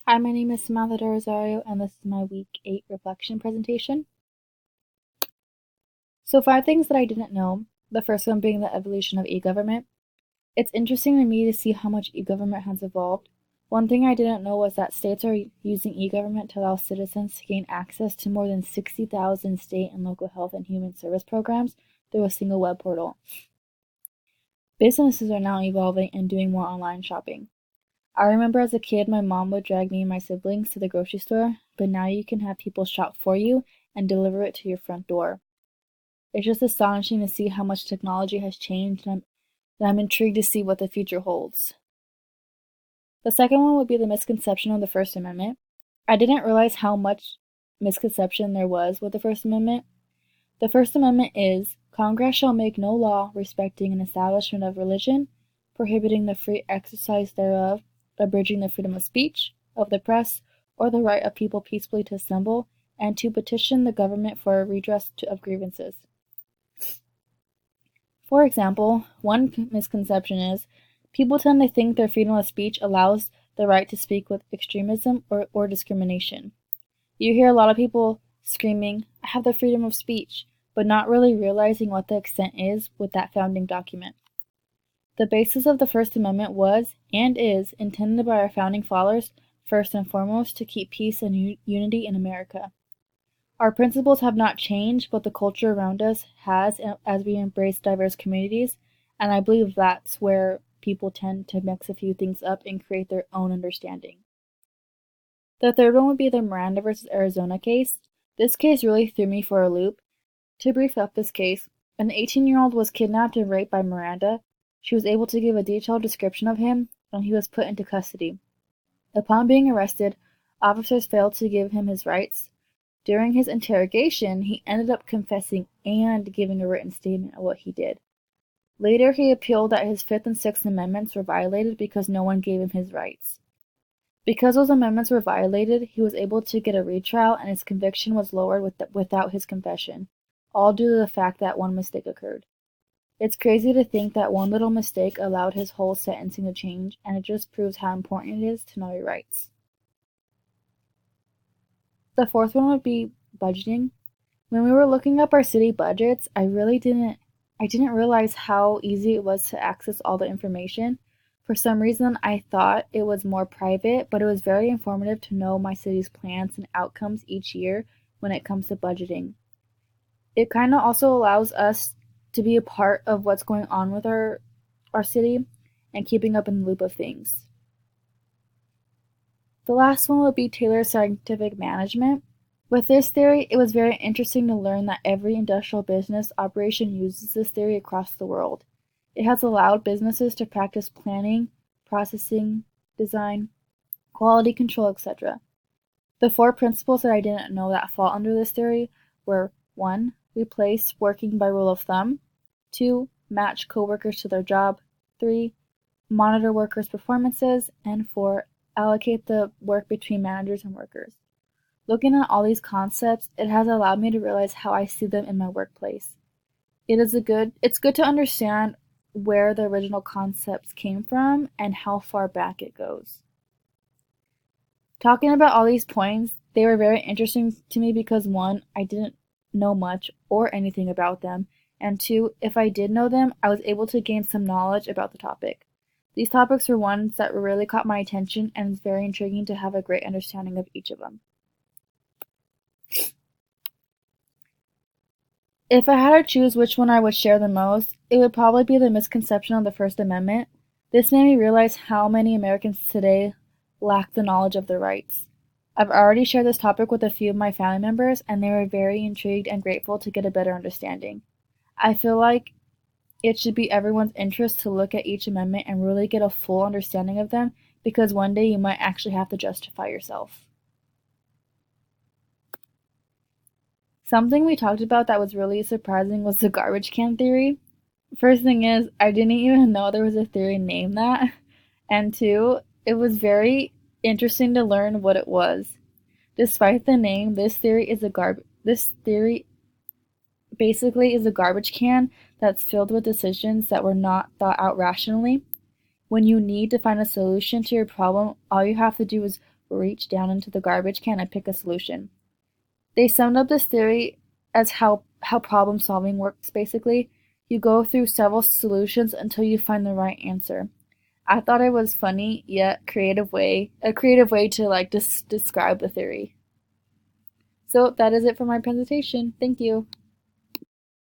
Hi, my name is Samantha De Rosario, and this is my Week 8 reflection presentation. So 5 things that I didn't know, the first one being the evolution of e-government. It's interesting to me to see how much e-government has evolved. One thing I didn't know was that states are using e-government to allow citizens to gain access to more than 60,000 state and local health and human service programs through a single web portal. Businesses are now evolving and doing more online shopping. I remember as a kid, my mom would drag me and my siblings to the grocery store, but now you can have people shop for you and deliver it to your front door. It's just astonishing to see how much technology has changed, and I'm intrigued to see what the future holds. The second one would be the misconception of the First Amendment. I didn't realize how much misconception there was with the First Amendment. The First Amendment is, Congress shall make no law respecting an establishment of religion, prohibiting the free exercise thereof, abridging the freedom of speech, of the press, or the right of people peacefully to assemble, and to petition the government for a redress of grievances. For example, one misconception is, people tend to think their freedom of speech allows the right to speak with extremism or discrimination. You hear a lot of people screaming, I have the freedom of speech, but not really realizing what the extent is with that founding document. The basis of the First Amendment was, and is, intended by our founding fathers, first and foremost, to keep peace and unity in America. Our principles have not changed, but the culture around us has as we embrace diverse communities, and I believe that's where people tend to mix a few things up and create their own understanding. The third one would be the Miranda versus Arizona case. This case really threw me for a loop. To brief up this case, an 18-year-old was kidnapped and raped by Miranda. She was able to give a detailed description of him, and he was put into custody. Upon being arrested, officers failed to give him his rights. During his interrogation, he ended up confessing and giving a written statement of what he did. Later, he appealed that his Fifth and Sixth Amendments were violated because no one gave him his rights. Because those amendments were violated, he was able to get a retrial and his conviction was lowered without his confession, all due to the fact that one mistake occurred. It's crazy to think that one little mistake allowed his whole sentencing to change, and it just proves how important it is to know your rights. The fourth one would be budgeting. When we were looking up our city budgets, I didn't realize how easy it was to access all the information. For some reason, I thought it was more private, but it was very informative to know my city's plans and outcomes each year when it comes to budgeting. It kind of also allows us to be a part of what's going on with our city and keeping up in the loop of things. The last one would be Taylor's scientific management. With this theory, it was very interesting to learn that every industrial business operation uses this theory across the world. It has allowed businesses to practice planning, processing, design, quality control, etc. The 4 principles that I didn't know that fall under this theory were 1. Replace working by rule of thumb. 2. Match coworkers to their job. 3. Monitor workers' performances. And 4. Allocate the work between managers and workers. Looking at all these concepts, it has allowed me to realize how I see them in my workplace. It's good to understand where the original concepts came from and how far back it goes. Talking about all these points, they were very interesting to me because 1, I didn't know much or anything about them, and 2, if I did know them, I was able to gain some knowledge about the topic. These topics were ones that really caught my attention, and it's very intriguing to have a great understanding of each of them. If I had to choose which one I would share the most, it would probably be the misconception of the First Amendment. This made me realize how many Americans today lack the knowledge of their rights. I've already shared this topic with a few of my family members, and they were very intrigued and grateful to get a better understanding. I feel like it should be everyone's interest to look at each amendment and really get a full understanding of them, because one day you might actually have to justify yourself. Something we talked about that was really surprising was the garbage can theory. First thing is, I didn't even know there was a theory named that. And 2, it was very interesting to learn what it was. Despite the name, this theory basically is a garbage can that's filled with decisions that were not thought out rationally. When you need to find a solution to your problem, all you have to do is reach down into the garbage can and pick a solution. They summed up this theory as how problem solving works basically. You go through several solutions until you find the right answer. I thought it was funny yet a creative way to like describe the theory. So that is it for my presentation. Thank you.